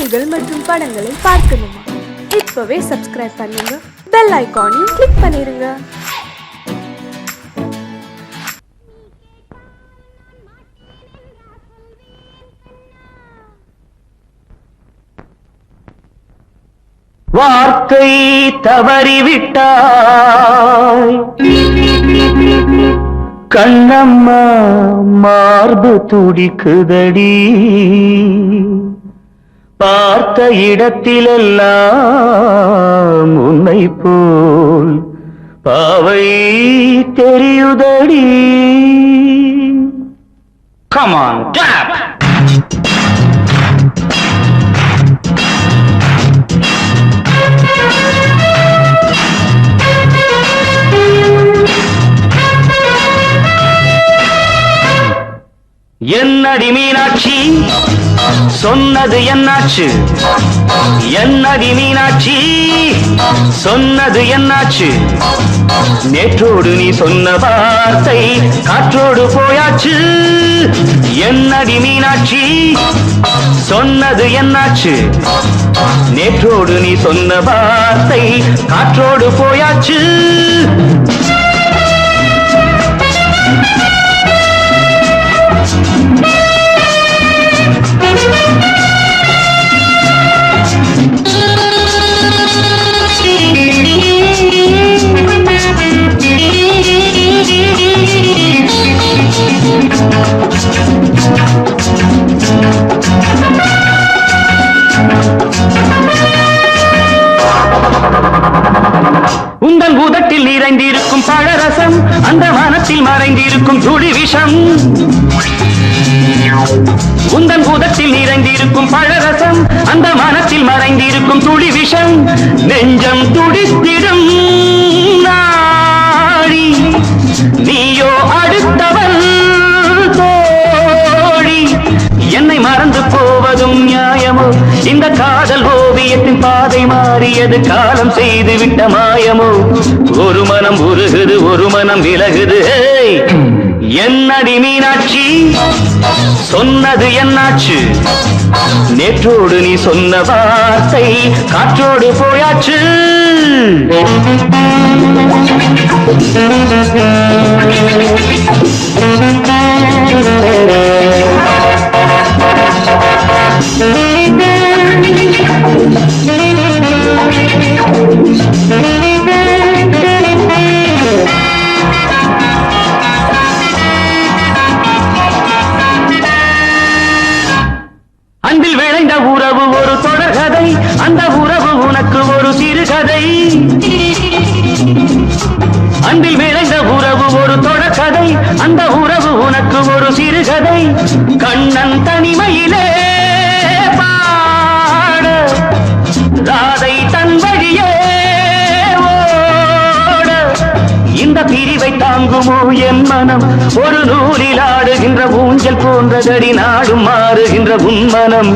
செய்திகள் மற்றும் படங்களை பார்க்கணுமா? இப்பவே சப்ஸ்கிரைப் பண்ணுங்க, பெல் ஐகானையும் கிளிக் பண்ணிருங்க. வார்த்தை தவறிவிட்டாய் கண்ணம்மா, மார்பு துடிக்குதடி. பார்த்த இடத்திலெல்லாம் உன்னை போல் பாவை தெரியுதடி. Come on, clap! என்னடி மீனாட்சி, சொன்னது என்னாச்சு? என்னடி மீனாட்சி, சொன்னது என்னாச்சு? நேற்றோடு நீ சொன்ன வார்த்தை காற்றோடு போயாச்சு. என்னடி மீனாட்சி, சொன்னது என்னாச்சு? நேற்றோடு நீ சொன்ன வார்த்தை காற்றோடு போயாச்சு. உங்கள் உதட்டில் நிறைந்திருக்கும் பழரசம், அந்த வானத்தில் மறைந்திருக்கும் துளி விஷம். உங்கள் உதட்டில் நிறைந்திருக்கும் பழரசம், அந்த வானத்தில் மறைந்திருக்கும் துளி விஷம். நெஞ்சம் துடித்திடும் நாடி, நீயோ அடுத்தவன் தோழி. என்னை மறந்து போவதும் நியாயமோ? இந்த காதல் ஓவியத்தின் பாதை மாறியது, காலம் செய்து விட்ட மாயமோ? ஒரு மனம் உருகுது, ஒரு மனம் விலகுது. என்னடி மீனாட்சி, சொன்னது என்னாச்சு? நேற்றோடு நீ சொன்ன வார்த்தை காற்றோடு போயாச்சு. அன்பில் விளைந்த உறவு ஒரு தொடர்கதை, அந்த உறவு உனக்கு ஒரு சிறுகதை. அன்பில் விளைந்த உறவு ஒரு தொடர்கதை, அந்த உறவு உனக்கு ஒரு சிறுகதை. கண்ணன் தனிமையிலே பாட, ராதை தன் வழியே ஓட. இந்த பிரிவை தாங்குமோ என் மனம்? ஒரு நூலில் ஆடுகின்ற ஊஞ்சல் போன்றதடி, நாடும் மாறுகின்ற உன்மனம்.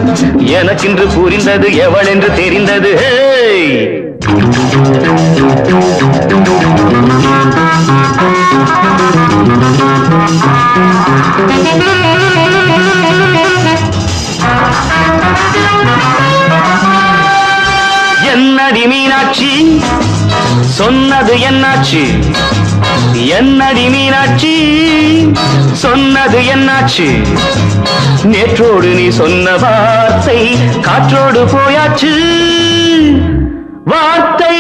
எனக்கென்று புரிந்தது எவள் என்று தெரிந்தது. என்னடி மீனாட்சி, சொன்னது என்னாச்சு? என்னடி மீனாட்சி, சொன்னது என்னாச்சு? நேற்றோடு நீ சொன்ன வார்த்தை காற்றோடு போயாச்சு. வார்த்தை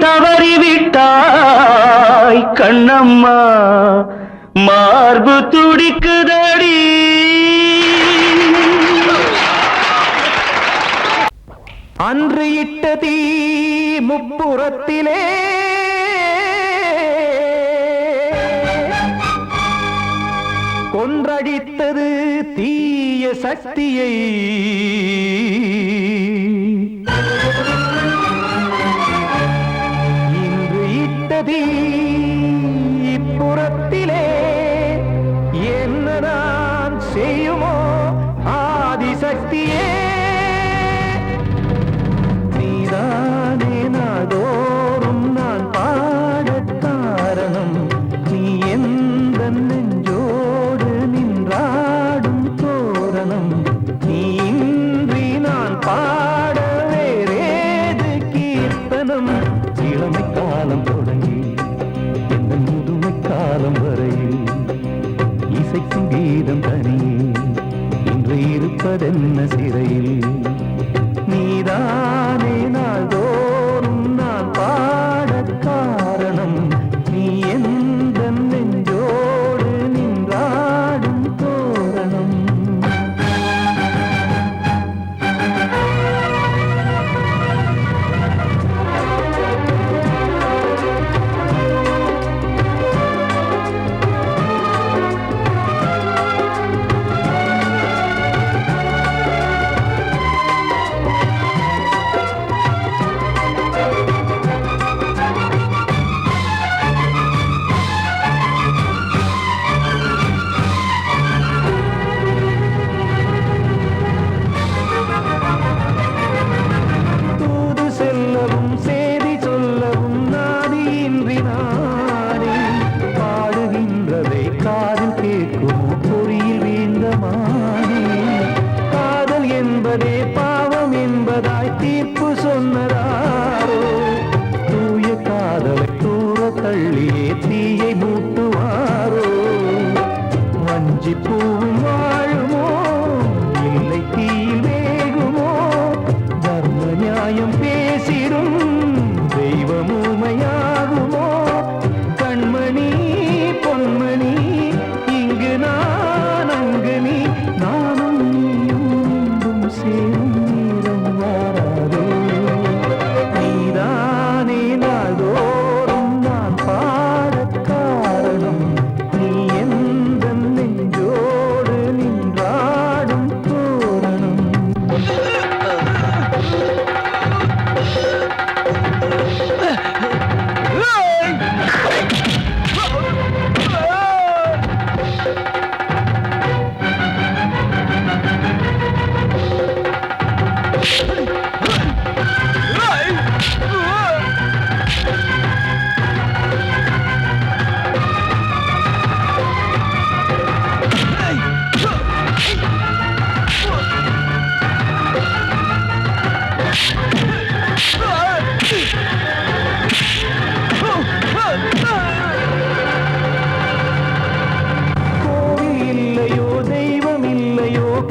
தவறிவிட்டாய் கண்ணம்மா, மார்பு துடிக்குதடி. அன்று இட்ட தீ முப்புறத்திலே, கொன்றடித்தது தீய சக்தியை. இன்று இட்ட தீ இப்புறத்திலே, என்ன நான் செய்யுமோ ஆதிசக்தியே? நீதானே நாடோறும் நான் பாடக் காரணம், நீ எந்த நெஞ்சோடு நின்றாடும் தோரணம். நீ இன்றி நான் பாட வீதம் தனியே இன்று இருப்பதென்ன சிறையில் நீதானே நாள்தோறும் நான் பாடக் காரணம் நீ எந்த நெஞ்சோடு நின்றாடும் தோரணம் தீர்ப்பு சொன்னதாரோ தூய காதலை தூர தள்ளியே தீயை மூட்டுவாரோ வஞ்சி பூவும் வாழுமோ இல்லை தீயில் வேகுமோ தர்ம நியாயம் பேசிடும் தெய்வம் ஊமையாகுமோ கண்மணி பொன்மணி இங்கு நான் அங்கு நீ நானும் நீயும் மீண்டும் சேரும்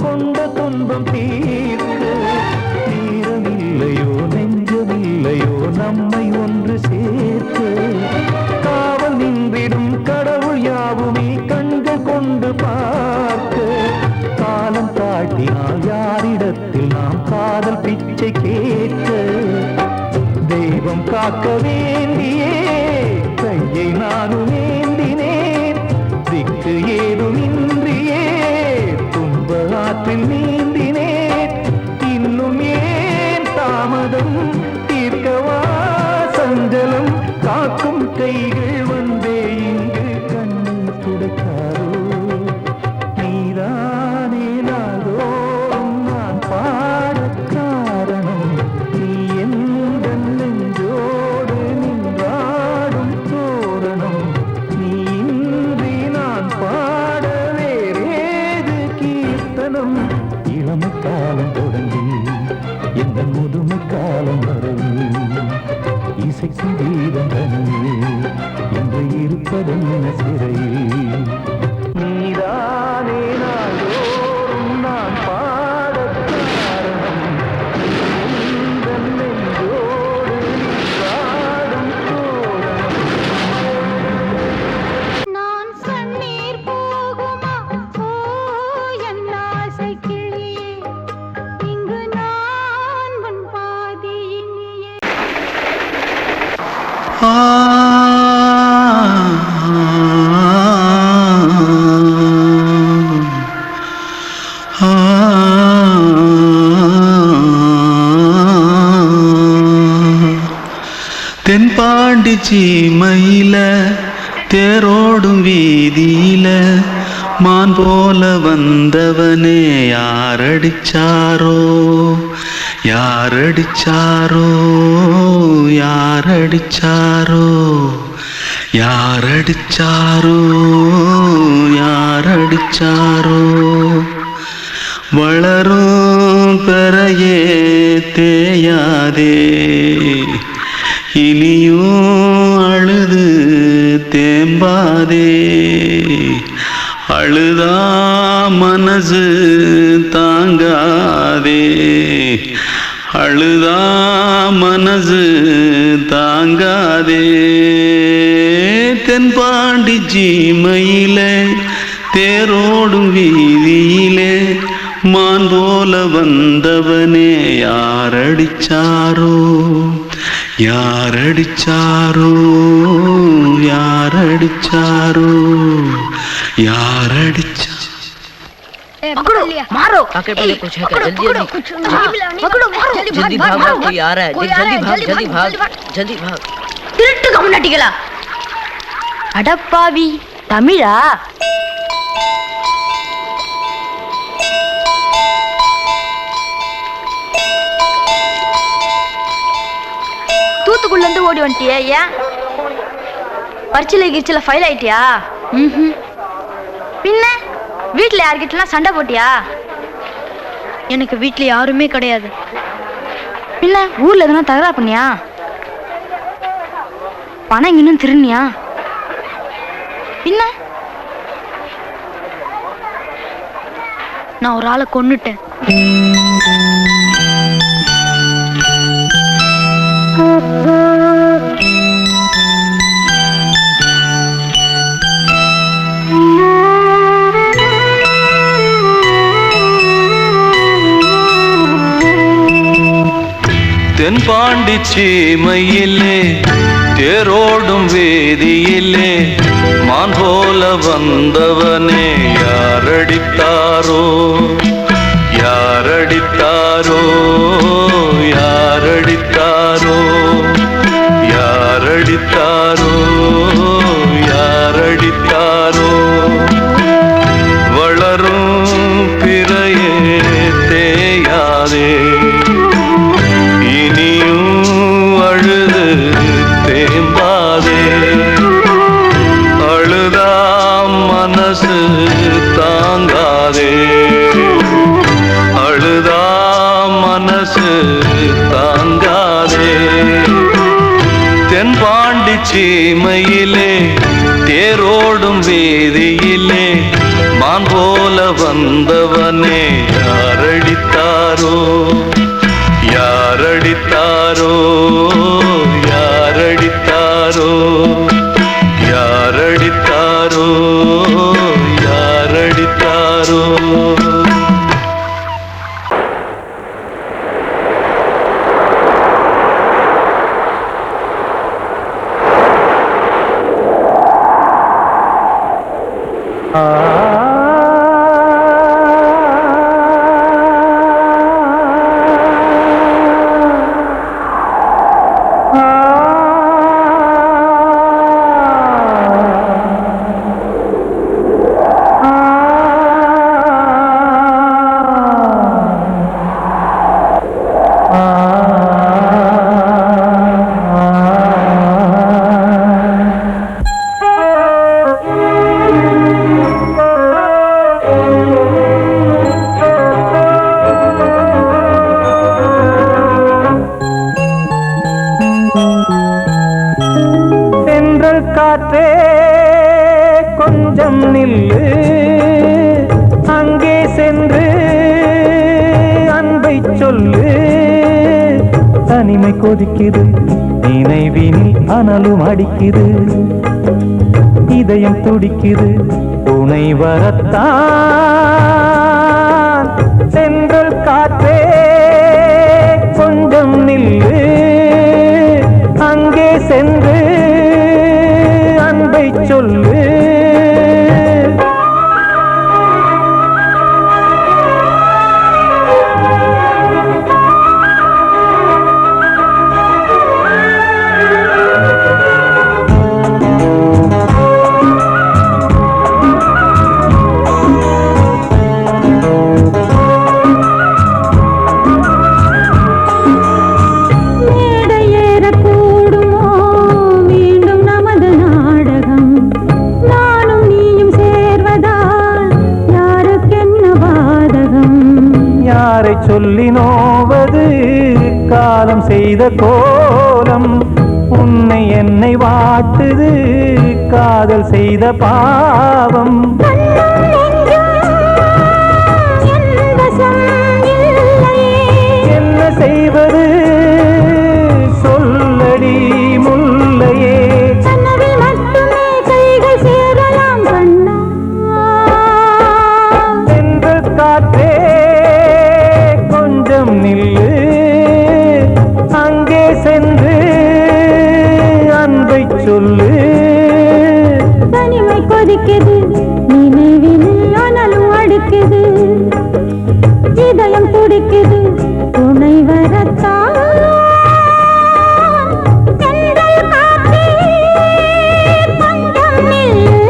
கொண்ட துன்பம் தீர்க்க நேரமில்லையோ நெஞ்சமில்லையோ நம்மை ஒன்று சேர்க்க காவல் நின்றிடும் கடவுள் யாவுமே கண்கள் கொண்டு பார்க்க காலம் காட்டினால் யாரிடத்தில் நாம் காதல் பிச்சை கேட்க தெய்வம் காக்க வேண்டியே கையை நானும் ஏந்தினேன் திக்கு ஏதுமின்றியே ஆற்றில் நீந்தினேன் இன்னும் ஏன் தாமதம் தீர்க்கவா சஞ்சலம் காக்கும் கைகள் வந்தே இங்கு கண்ணீர் துடைக்காரோ நீதானே நாள்தோறும் நான் பாடக் காரணம் நீ எந்த நெஞ்சோடு நின்றாடும் தோரணம் நீ இன்றி நான் பாட வேறேது கீர்த்தனம் இளமை காலம் தொடங்கி எந்த முதுமை காலம் வரை இசைக்கு வீதம் தனியே என்று இருப்பதென்ன சிறையில் நீதானே நாள்தோறும் நான் பாடக் காரணம் எந்த நெஞ்சோடு நின்றாடும் தோரணம் நான் கண்ணீர் போகுமா ஓ என் ஆசை கிளியே இங்கு நான் உன் பாதியினியே தென்பாண்டி சீமையில தேரோடும் வீதியில மான் போல வந்தவனே யாரடிச்சாரோ யாரடிச்சாரோ யாரடிச்சாரோ யாரடிச்சாரோ யாரடிச்சாரோ வளரும் பெறையே தேயாதே இனியும் அழுது தேம்பாதே அழுதா மனசு தாங்காதே அழுதா மனசு தாங்காதே தென்பாண்டி சீமையிலே தேரோடும் வீதியிலே மான் போல வந்தவனே யாரடிச்சாரோ யாரடிச்சாரோ யாரடிச்சாரோ யாரடிச்சா पकड़ो मारो आके पहले कुछ है क्या जल्दी पकड़ो मारो जल्दी भाग भाग कोई आ रहा है जल्दी भाग जल्दी भाग திருட்டு கம்யூனிட்டிகளா அடப்பாவி தமிழா தூத்துக்குள்ள இருந்து ஓடி வந்துட்டியா ஏன் பரிச்சையில கிரிச்சில ஃபைல் ஆயிட்டியா பின்ன வீட்ல யார்கிட்டலாம் சண்டை போட்டியா எனக்கு வீட்ல யாருமே கிடையாது பின்ன ஊர்ல எதுனா தகராறு பண்ணியா பணம் இன்னும் திருநியா பின்ன நான் ஒரு ஆளை கொன்னுட்டேன் தென்பாண்டி சீமையிலே தேரோடும் வேதியிலே மான் போல வந்தவனே யாரடித்தாரோ யாரடித்தாரோ யாரடித்தாரோ யாரடித்தாரோ யாரடித்தாரோ வளரும் பிறையே தேயாதே மனசு தாங்காதே அழுதா மனசு தாங்காதே தென்பாண்டி சீமையிலே தேரோடும் வீதியிலே மான் போல வந்தவனே யாரடித்தாரோ யாரடித்தாரோ யாரடித்தாரோ யாரடித்தாரோ யாரடித்தாரோ காற்றே கொஞ்சம் நில்லு அங்கே சென்று அன்பை சொல்லு தனிமை கொதிக்குது நினைவினில் அனலும் அடிக்குது இதயம் துடிக்குது துணை வரத்தான் சென்றல் காற்றே கொஞ்சம் நில்லு அங்கே சென்று அன்பை சொல்லு சொல்லி நோவது காலம் செய்த கோலம் உன்னை என்னை வாட்டுது காதல் செய்த பாவம் கொதிக்குது துணை வரத்தான் தென்றல் காற்றே கொஞ்சம் நில்லு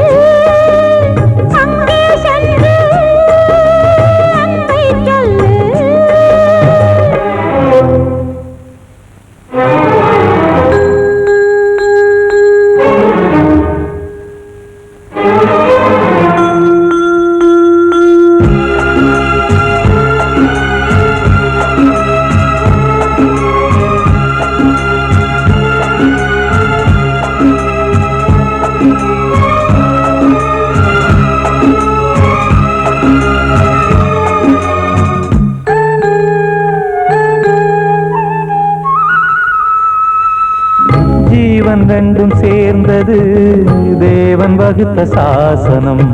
அங்கே சென்று அன்பை சொல்லு ஜீவன் ரெண்டும் சேர்ந்தது தேவன் வகுத்த சாசனம்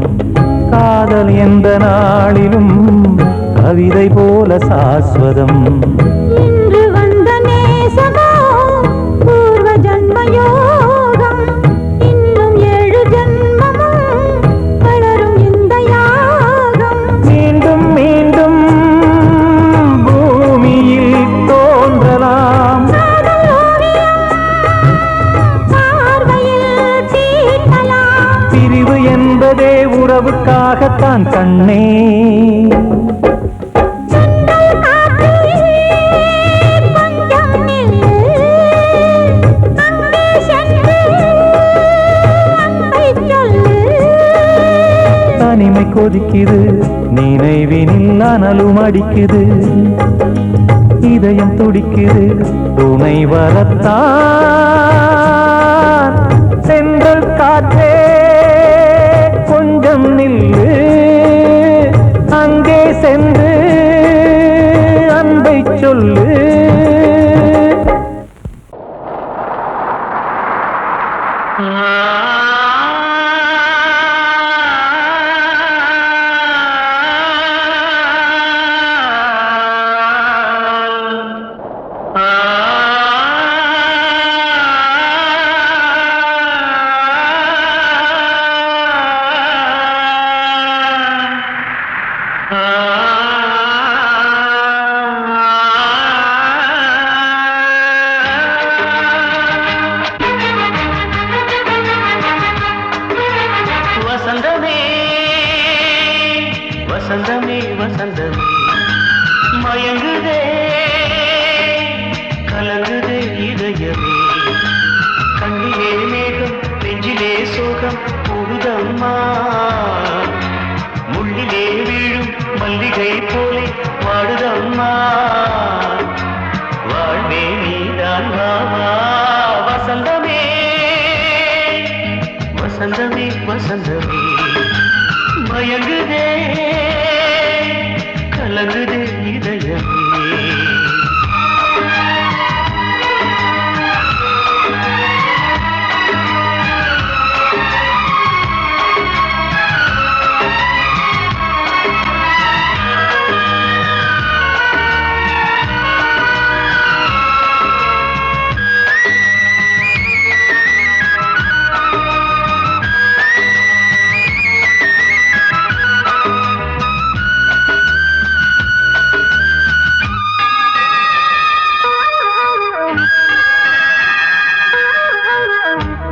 காதல் எந்த நாளிலும் கவிதை போல சாஸ்வதம் இன்று வந்த நேசமோ பூர்வ ஜன்ம யோகம் இன்னும் 7 ஜன்மமும் வளரும் இந்த யாகம் மீண்டும் மீண்டும் பூமியில் தோன்றலாம் காதல் ஓவியம் பார்வையில் தீட்டலாம் பிரிவு என்பதே உறவுக்காகத்தான் கண்ணே தென்றல் காற்றே கொஞ்சம் நில்லு அங்கே சென்று அன்பை சொல்லு தனிமை கொதிக்குது நினைவினில் அனலும் அடிக்குது இதயம் துடிக்குது துணை வரத்தான் சென்றல் காற்றே கொஞ்சம் நில்லு அங்கே சென்று அன்பை சொல்லு வசந்தமே வசந்தமே வசந்தமே மயங்குதே கலங்குதே இதயமே கண்ணிலே மேகம் நெஞ்சிலே சோகம் போகுதம்மா முள்ளிலே வீழும் மல்லிகை போலே வாடுதம்மா வாழ்வே நீதான் வாவா வசந்தமே வசந்தமே வசந்தமே மயங்குதே கலங்குதே இதயமே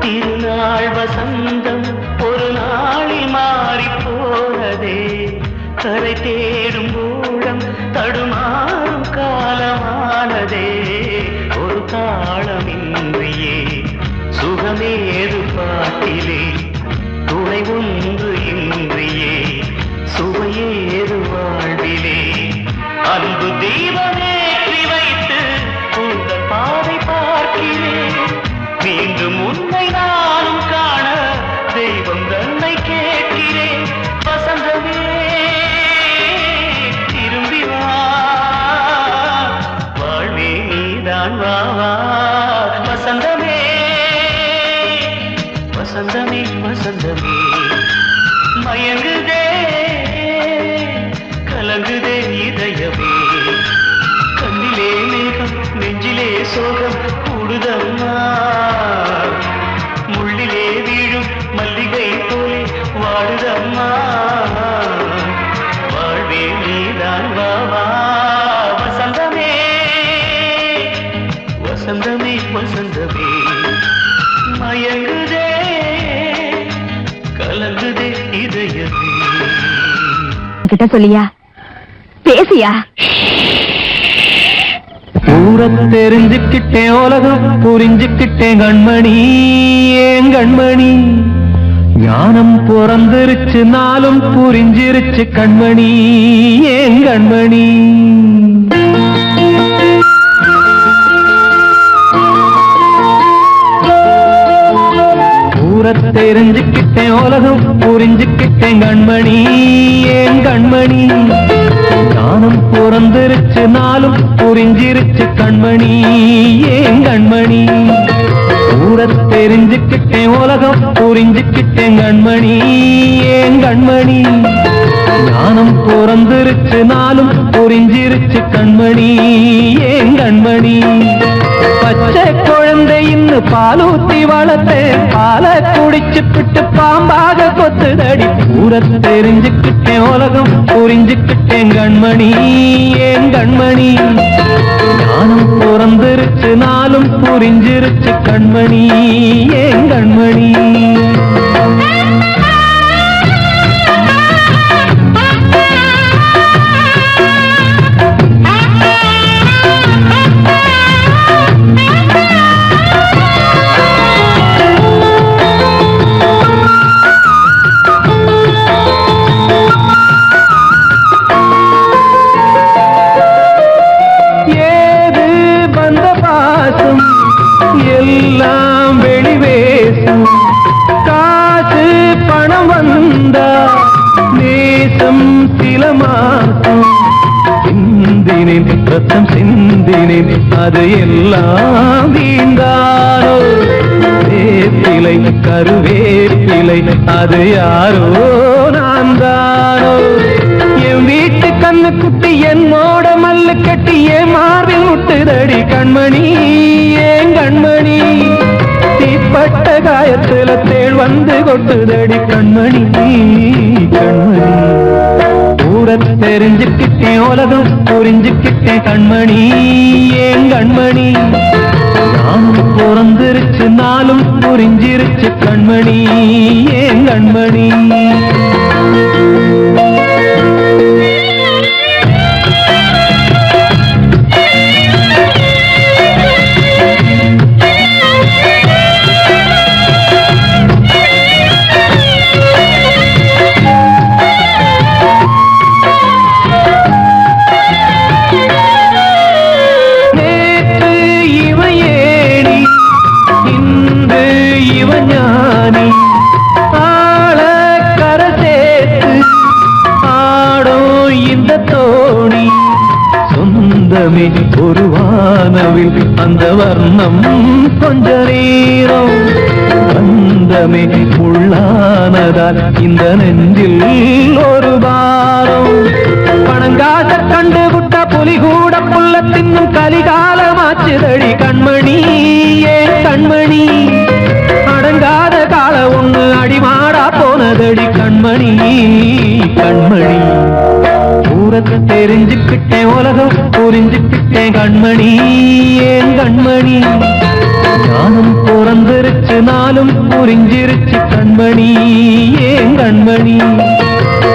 திருநாள் வசந்தம் ஒரு நாளில் மாறி போனதே கரை தேடும் ஊழம் தடுமாறும் காலமானதே ஒரு தாளமின்றியே சுகமேது பாட்டிலே துணை ஒன்று இன்றியே சுவையேது வாழ்விலே அன்பு தீபமேற்றி வைத்து உங்கள் பாதை பார்க்கிறேன் மீண்டும் உன்னை நானும் காண தெய்வம் தன்னை கேட்கிறேன் வசந்தமே திரும்பி வா வாழ்வே நீதான் வா வா வசந்தமே வசந்தமே வசந்தமே மயங்குதே கலங்குதே இதயமே கண்ணிலே மேகம் நெஞ்சிலே சோகம் கூடுதம்மா முள்ளிலே வீழும் மல்லிகை போலே வாடுதம்மா வாழ்வே நீதான் வா வா வசந்தமே மயங்குதே கலங்குதே இதயமே. கிட்ட சொல்லியா பேசியா? ஊரை தெரிஞ்சுக்கிட்டேன், உலகம் புரிஞ்சுக்கிட்டேன் கண்மணி, ஏன் கண்மணி. ஞானம் பிறந்திருச்சு, நாளும் புரிஞ்சிருச்சு கண்மணி, ஏன் கண்மணி. ஊரை தெரிஞ்சுக்கிட்டேன், உலகம் புரிஞ்சுக்கிட்டேன் கண்மணி, ஏன் கண்மணி. ஞானம் பிறந்திருச்சு, நாளும் புரிஞ்சிருச்சு கண்மணி, ஏன் கண்மணி. ஊரை தெரிஞ்சுக்கிட்டேன், உலகம் புரிஞ்சுக்கிட்டேன் கண்மணி, ஏன் கண்மணி. ஞானம் பிறந்திருச்சு, நாளும் புரிஞ்சிருச்சு கண்மணி, ஏன் கண்மணி. பச்சை குழந்தை இன்னும் பாலூத்தி வளர்த்தேன், பாலை குடிச்சு பிட்டு பாம்பாக கொத்துதடி. ஊரை தெரிஞ்சுக்கிட்டேன், உலகம் புரிஞ்சுக்கிட்டேன் கண்மணி, ஏன் கண்மணி. ஞானம் பிறந்திருச்சு, நாளும் புரிஞ்சிருச்சு கண்மணி, ஏன் கண்மணி. எல்லாம் வெளிவேசம், காசு பணம் வந்தா நேசம் சில மாசம். சிந்தினேன் ரத்தம் சிந்தினேன், அது எல்லாம் வீண்டாரோ. வேப்பிலை கருவேப்பிலை, அது யாரோ நான் தானோ. என் வீட்டு கண்ணு குட்டி என்னோட மல்லு கட்டி என் மார்பில் முட்டுதடி கண்மணி, ஏன் கண்மணி. தீப்பட்ட காயத்துல தேள் வந்து கொட்டுதடி கண்மணி, கண்மணி. ஊரை தெரிஞ்சுக்கிட்டேன், உலகம் புரிஞ்சுக்கிட்டேன் கண்மணி, ஏன் கண்மணி. ஞானம் பிறந்திருச்சு, நாளும் புரிஞ்சிருச்சு கண்மணி, ஏன் கண்மணி. ஒரு வானவில் அந்த வர்ணம் கொஞ்ச நேரம் பந்தமே உள்ளானதால் இந்த நெஞ்சில் ஒரு பாரம். பணங்காச கண்டு விட்ட புலி கூட புல்ல தின்னும் கலிகாலமாச்சுதடி கண்மணி, ஏன் கண்மணி. அடங்காத கால ஒண்ணு அடிமாடா போனதடி கண்மணி, கண்மணி. ஊரை தெரிஞ்சுக்கிட்டேன், உலகம் புரிஞ்சுக்கிட்டேன் கண்மணி, ஏன் கண்மணி. ஞானம் பிறந்திருச்சு, நாளும் புரிஞ்சிருச்சு கண்மணி, ஏன் கண்மணி.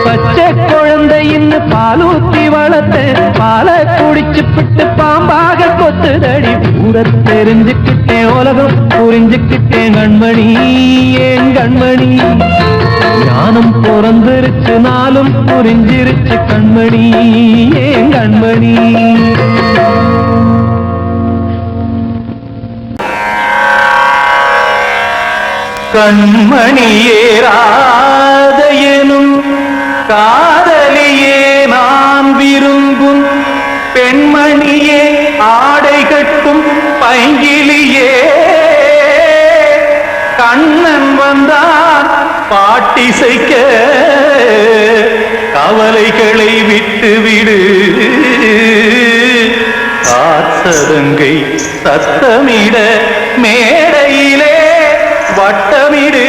பச்சை குழந்தை இன்னும் பாலூத்தி வளர்த்தேன், பாலை குடிச்சு பிட்டு பாம்பாக கொத்துதடி. ஊரை தெரிஞ்சுக்கிட்டேன், உலகம் புரிஞ்சுக்கிட்டேன் கண்மணி, ஏன் கண்மணி. ஞானம் பிறந்திருச்சு, நாளும் புரிஞ்சிருச்சு கண்மணி, ஏன் கண்மணி. கண்மணியே ராதையனும் காதலியே நான் விரும்பும் பெண்மணியே ஆடை கட்டும் பைங்கிலியே. கண்ணன் வந்தான் பாட்டிசைக்க, கவலைகளை விட்டுவிடு. காத்ததங்கை சத்தமிட மேடையிலே வட்டமிடு.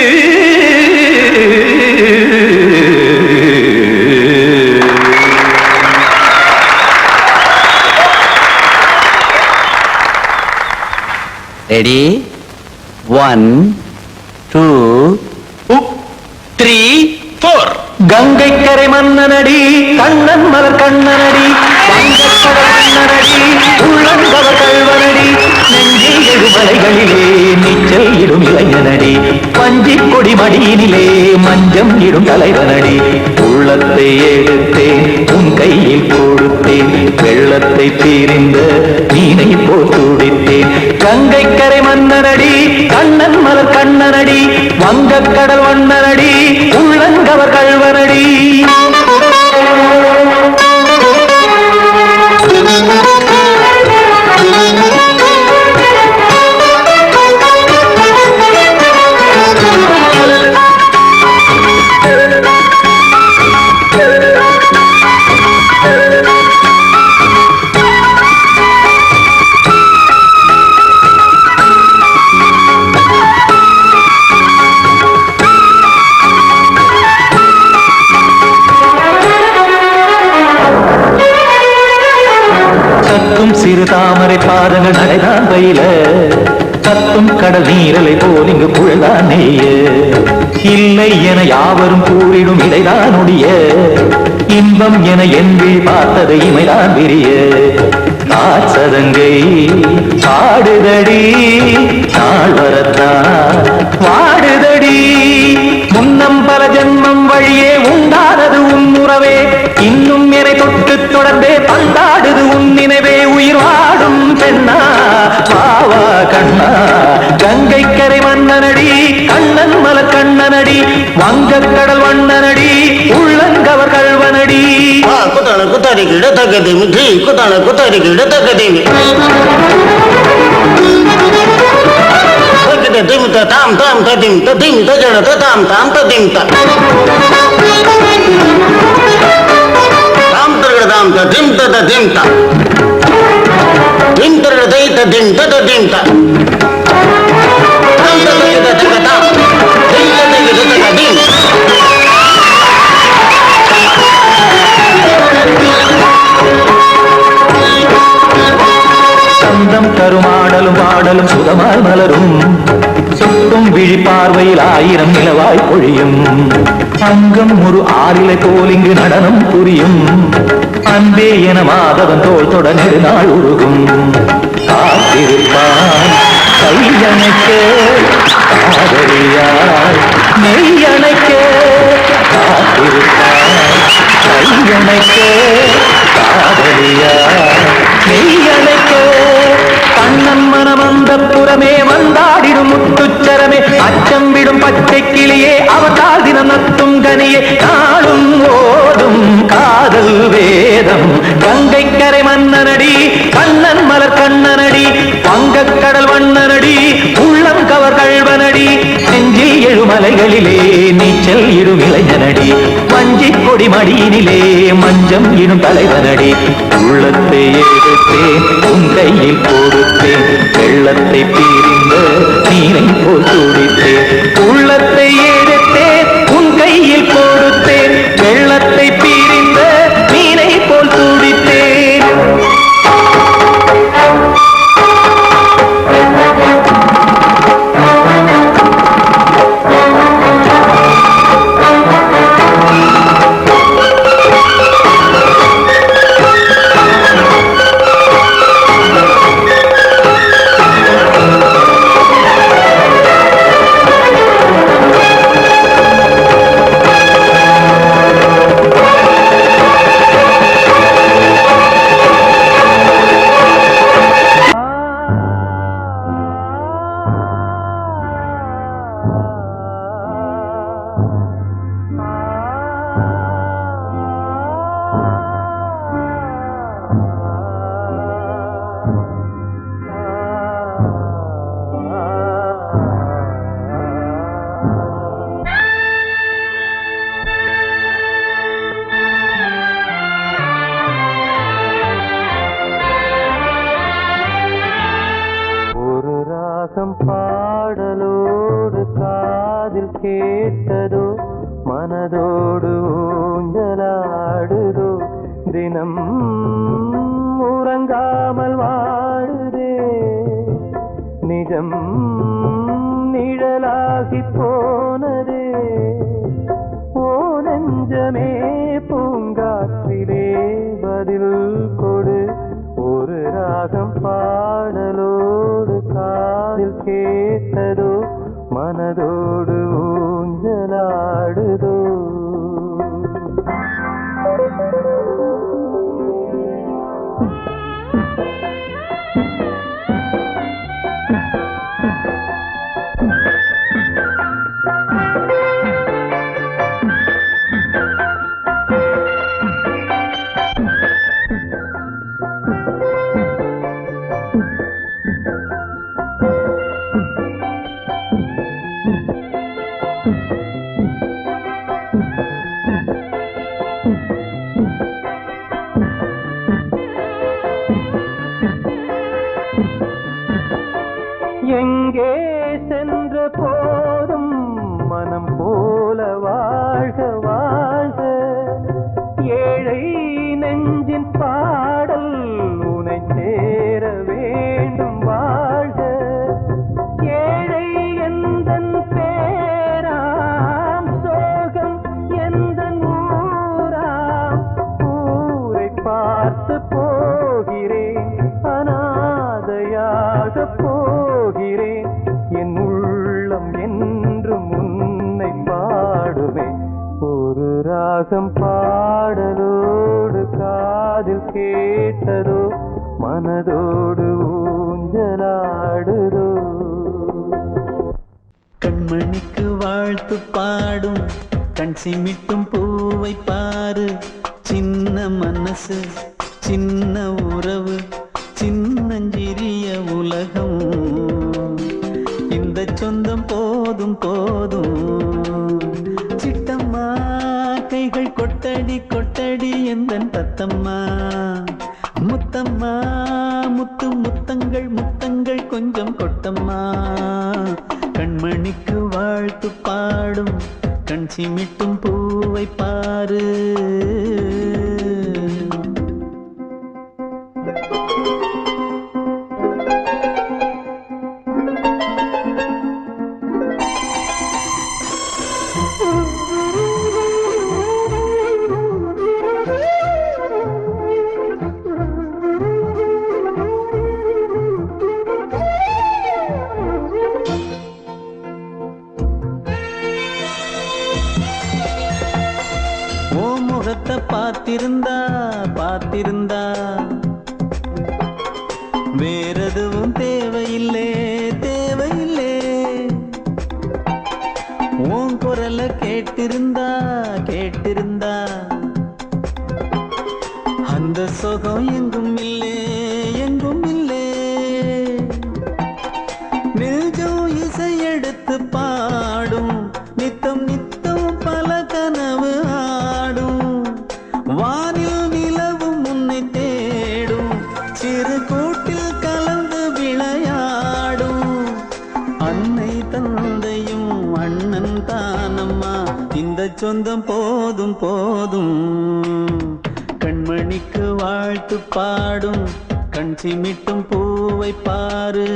ரெடி 1 2 3 4 கங்கை கரை மன்னனடி கண்ணன் மலர் கண்ணனடி வங்கக்கடல் மன்னனடி உள்ளங்கவ கல்வனடி நெஞ்சில் எழுமலைகளிலே நீச்சல் இடும் இளைஞனடி பஞ்சிக் கொடி மடியினிலே மஞ்சம் இடும் தலைவனடி உள்ளத்தை எடுத்தேன் உன் கையில் கொடுத்தேன் வெள்ளத்தை தீரிந்த மீனை போல் துடித்தேன் கங்கை கரை மன்னனடி கண்ணன் மலர் கண்ணனடி வங்கக்கடல் வண்ணனடி உள்ளங்கவர் கல்வனடி சிறு தாமரை பாதங்கள் நடைதான் பயில கத்தும் கடல் நீரலை போல் இங்கு புழதான் நெய்ய இல்லை என யாவரும் கூறிடும் இடைதான் உடைய இன்பம் என என்பி பார்த்தது இமைதான் விரிய காசதங்கை பாடுதடி நாள் வரத்தான் வாடுதடி முன்னம் பல ஜென்மம் வழியே உண்டானது உன் உறவே இன்னும் என்னை தொட்டு தொடர்ந்தே பந்தாடுது உன் நினைவே உயிர் வாடும் பெண்ணா பாவா கண்ணா கங்கை கரை மன்னனடி கண்ணன் மலர் கண்ணனடி வங்கக்கடல் வண்ணனடி உள்ளங்கவர் கல்வனடி குத்தான குத்தாரி கிட தக்கதேமி தி குத்தான குத்தாரி கிட தக்கதேமி திம் தாம் தாம் ததிம் ததிம் தஜன தாம் தாம் ததிம் தாம் தரகட தாம் ததிம் ததிம் தாம் திம் தரகட தை ததிம் ததிம் தாம் தாம் ததிம் ததிம் தாம் திம் ததிம் ததிம் சந்தம் கருமாடலும் பாடலும் சுதமால் மலரும் சுட்டும் விழி பார்வையில் ஆயிரம் நிலவாய் பொழியும் அங்கம் ஒரு ஆறிலை போல் இங்கு நடனம் புரியும் அன்பே என மாதவன் தோல் தொட நெடுநாள் உருகும் காத்திருப்பான் கையணைக்க காதலியாய் மெய்யணைக்க காத்திருப்பான் கையணைக்க காதலியாய் மெய்யணைக்க கண்ணன் மனமந்த புறமே வந்தாடிடும் முத்துச்சரமே அச்சம் விடும் பச்சை கிளியே அவதால் தினம் நத்தும் கனியே நாளும் ஓடும் காதல் வேதம் கங்கை கரை மன்னனடி கண்ணன் மலர் கண்ணனடி வங்கக்கடல் வண்ணனடி உள்ளம் கவர் கல்வனடி நெஞ்சில் எழுமலைகளிலே நீச்சல் இடும் இளைஞனடி வஞ்சிக் கொடி மடியினிலே மஞ்சம் இடும் தலைவனடி உள்ளத்தை எடுத்தேன் உன் கையில் கொடுத்தேன் வெள்ளத்தை பீரிந்த நீரை போல் துடித்தேன் உள்ளத்தை எடுத்தேன் உன் கையில் கொடுத்தேன் வெள்ளத்தை பீரிந்த நீரை போல் துடித்தேன் ராகம் பாடலோடு காதில் கேட்டதோ மனதோடு ஊஞ்சலாடுதோ தினம் உறங்காமல் வாடுதே நிஜ நெஞ்சம் நிழலாகி போனதே ஓ நெஞ்சமே பூங்காற்றிலே பதில் கொடு ஒரு ராகம் பாடலோடு காதில் கேட்டதோ மனதோடு ஊஞ்சலாடுதோ எங்கே சென்ற போதும் மனம் போல வாழ்க வாழ்க ஏழை நெஞ்சின் பாடல் உனை சேர வேண்டும் வாழ்க ஏழை எந்தன் பேராம் சோகம் எந்தன் ஊராம் ஊரை பார்த்து போகிறேன் அனாதையாக போகிறேன் என் உள்ளம் என்றும் உன்னை பாடுமே ஒரு ராகம் பாடலோடு காதில் கேட்டதோ மனதோடு ஊஞ்சலாடுதோ கண்மணிக்கு வாழ்த்து பாடும் கண் சிமிட்டும் பூவை பாரு சின்ன மனசு சின்ன உறவு சின்னஞ்சிறிய உலகம் இந்த சொந்தம் போதும் போதும் சிட்டம்மா கைகள் கொட்டடி கொட்டடி எந்தன் தத்தம்மா முத்தம்மா முத்து முத்தங்கள் முத்தங்கள் கொஞ்சம் கொட்டம்மா கண்மணிக்கு வாழ்த்து பாடும் கண் சிமிட்டும் பூவை பாரு பார்த்திருந்தா பார்த்திருந்தா வேறெதுவும் தேவையில்லை தேவையில்லை உன் குரல கேட்டிருந்தா கேட்டிருந்தா அந்த சுகம் எங்கும் இல்லை எங்கும் இல்லை நெஞ்சம் இசை எடுத்து பாடும் நித்தம் நித்தம் பல கனவு ஆடும் வானில் நிலவும் உன்னை தேடும் சிறு கூட்டில் கலந்து விளையாடும் அன்னை தந்தையும் அண்ணன் தானம்மா இந்த சொந்தம் போதும் போதும் கண்மணிக்கு வாழ்த்து பாடும் கண் சிமிட்டும் பூவை பாரு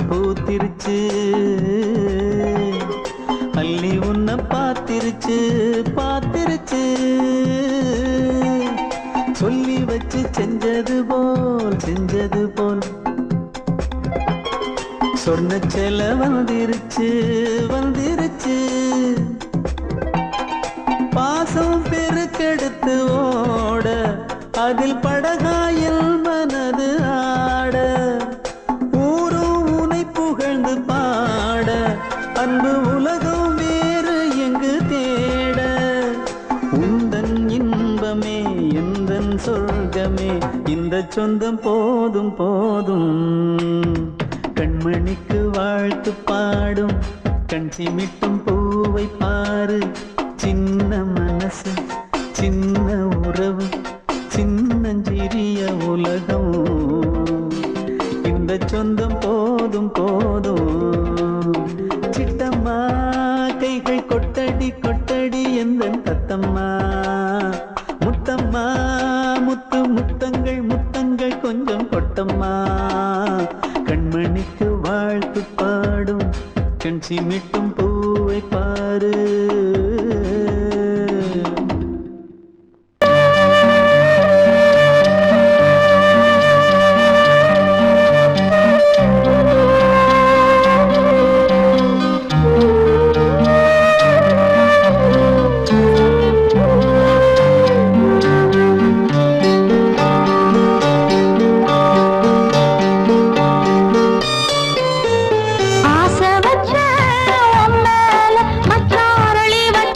பூத்திருச்சு அள்ளி உன்னை பார்த்திருச்சு பார்த்திருச்சு சொல்லி வச்சு செஞ்சது போல் சொன்ன செல வந்திருச்சு வந்திருச்சு பாசம் பெருக்கெடுத்து ஓட அதில் படகாயில் மனது ஆட ஊரும் உனை புகழ்ந்து பாட அன்பு உலகம் வேறு எங்கு தேட உந்தன் இன்பமே எந்தன் சொர்க்கமே இந்த சொந்தம் போதும் போதும். கண்மணிக்கு வாழ்த்து பாடும் கண் சிமிட்டும் பூவை பாரு. சின்ன மனசு சின்ன உறவு சின்னஞ்சிறிய உலகம். இந்த சொந்தம் போதும் போதும். சிட்டம்மா கைகள் கொட்டடி கொட்டடி எந்தன் தத்தம்மா. முத்தம்மா முத்து முத்தங்கள் முத்தங்கள் கொஞ்சம் கொட்டம்மா. கண்மணிக்கு வாழ்த்து பாடும் கண் சிமிட்டும் பூவை பாரு. ஆசை வச்ச உன் மேல மச்சாரளி வச்ச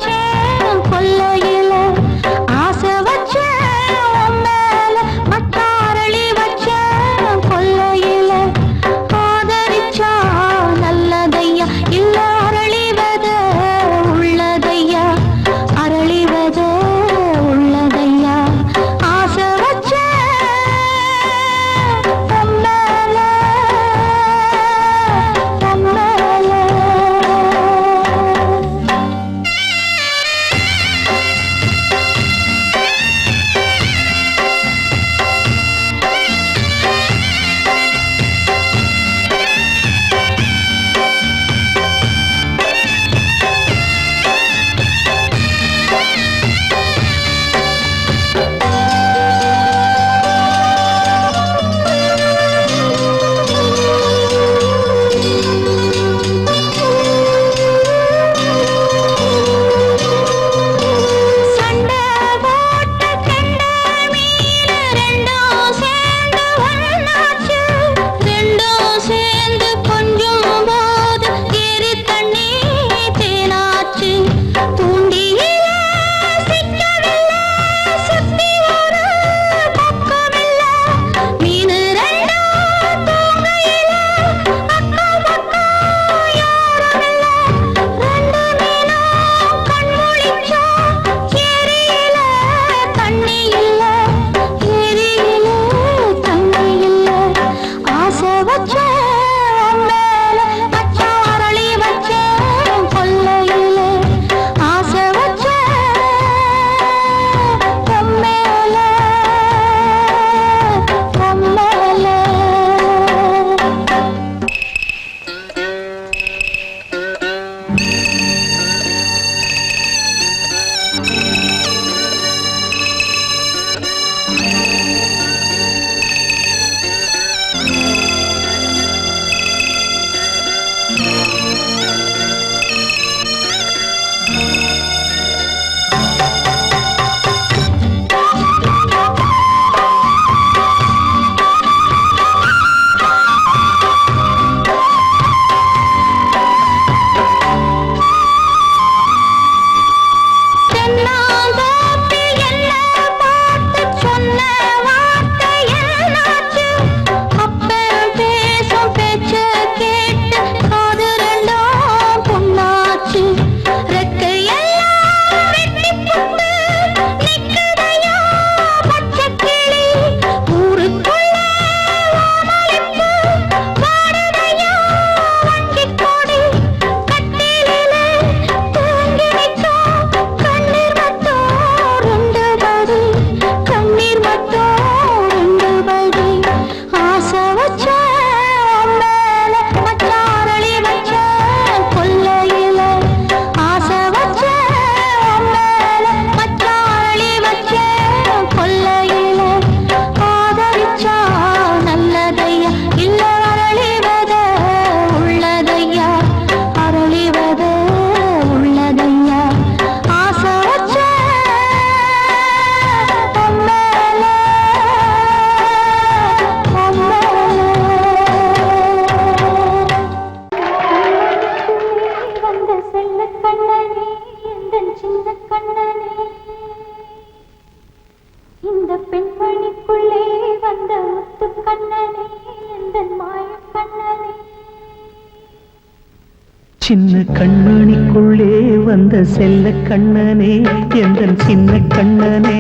சின்ன கண்மணிக்குள்ளே வந்த செல்ல கண்ணனே எந்தன் சின்ன கண்ணனே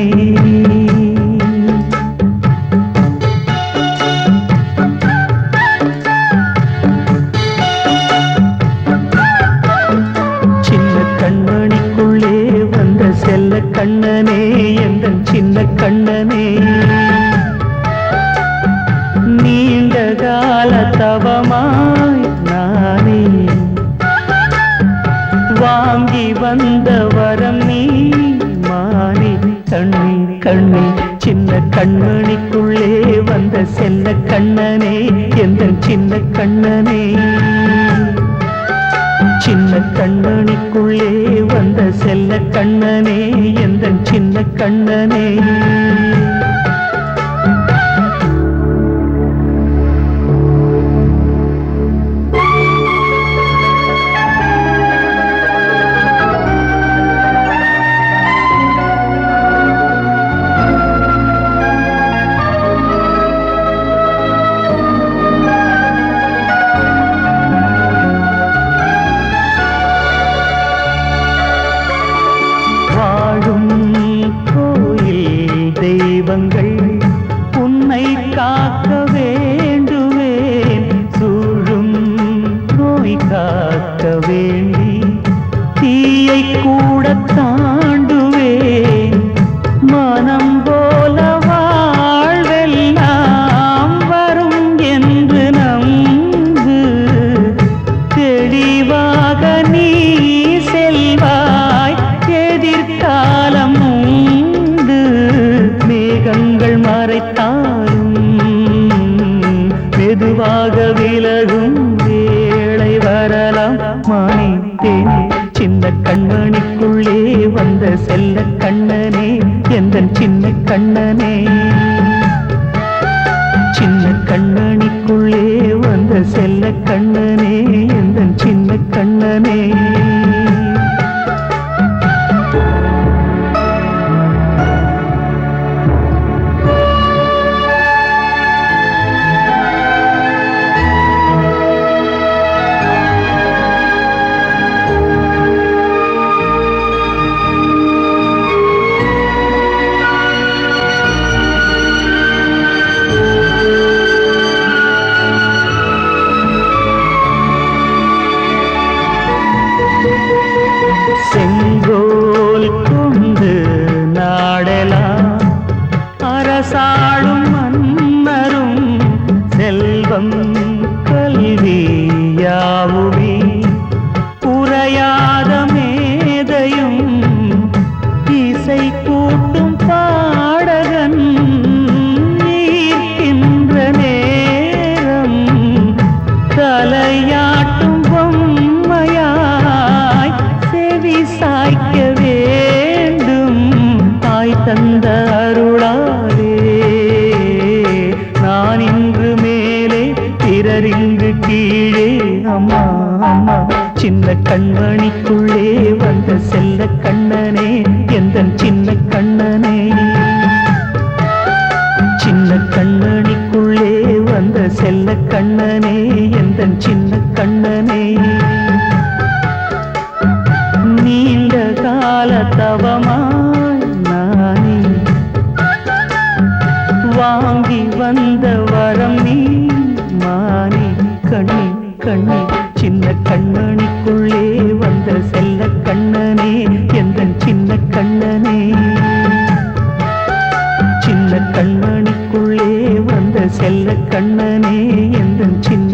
சின்ன கண்மணிக்குள்ளே வந்த செல்ல கண்ணனே எந்தன் சின்ன கண்ணனே நீண்ட கால தவமாய் நானே வாங்கி வந்த வரம் நீ மானே கண்ணே கண்ணே சின்ன கண்மணிக்குள்ளே வந்த செல்ல கண்ணனே எந்தன் சின்ன கண்ணனே சின்ன கண்மணிக்குள்ளே வந்த செல்ல கண்ணனே எந்தன் சின்ன கண்ணனே உன்னை காக்க வேண்டுவேன் சூழும் நோய் காக்க வேண்டி தீயை கூட தாண்டுவேன் மனம் போல வாழ்வெல்லாம் வரும் என்று நம்பு தெளிவாக நீ செல்வாய் எதிர்காலம் மேகங்கள் மறைத்தாலும் மெதுவாக விலகும் வேளை வரலாம் மானே தேனே சின்ன கண்மணிக்குள்ளே வந்த செல்ல கண்ணனே எந்தன் சின்ன கண்ணனே சின்ன கண்மணிக்குள்ளே வந்த செல்ல கண்ணனே எந்தன் சின்ன கண்ணனே செங்கோல் கொண்டு நாடலாம் அரசாளும் மன்னரும் செல்வம் கல்வி யாவுமே உரையாத மேதையும் இசை கூட்டும் பாடகன் ஈர்க்கின்ற நேரம் தலையாட்டும் பொம்மையாய் செவி சாய்க்க வேண்டும் தாய் தந்த அருளாலே நான் இன்று மேலே பிறரிங்கு கீழே அம்மா அம்மா சின்ன கண்மணிக்குள்ளே வந்த செல்ல கண்ணனே எந்தன் சின்ன கண்ணனே சின்ன கண்மணிக்குள்ளே வந்த செல்ல கண்ணனே எந்தன் சின்ன கண்ணனே நீண்ட கால தவமாய் நானே வாங்கி வந்த வரம் நீ மானே கண்ணே கண்ணே சின்ன கண்மணிக்குள்ளே வந்த செல்ல கண்ணனே எந்தன் சின்ன கண்ணனே சின்ன கண்மணிக்குள்ளே வந்த செல்ல கண்ணனே எந்தன் சின்ன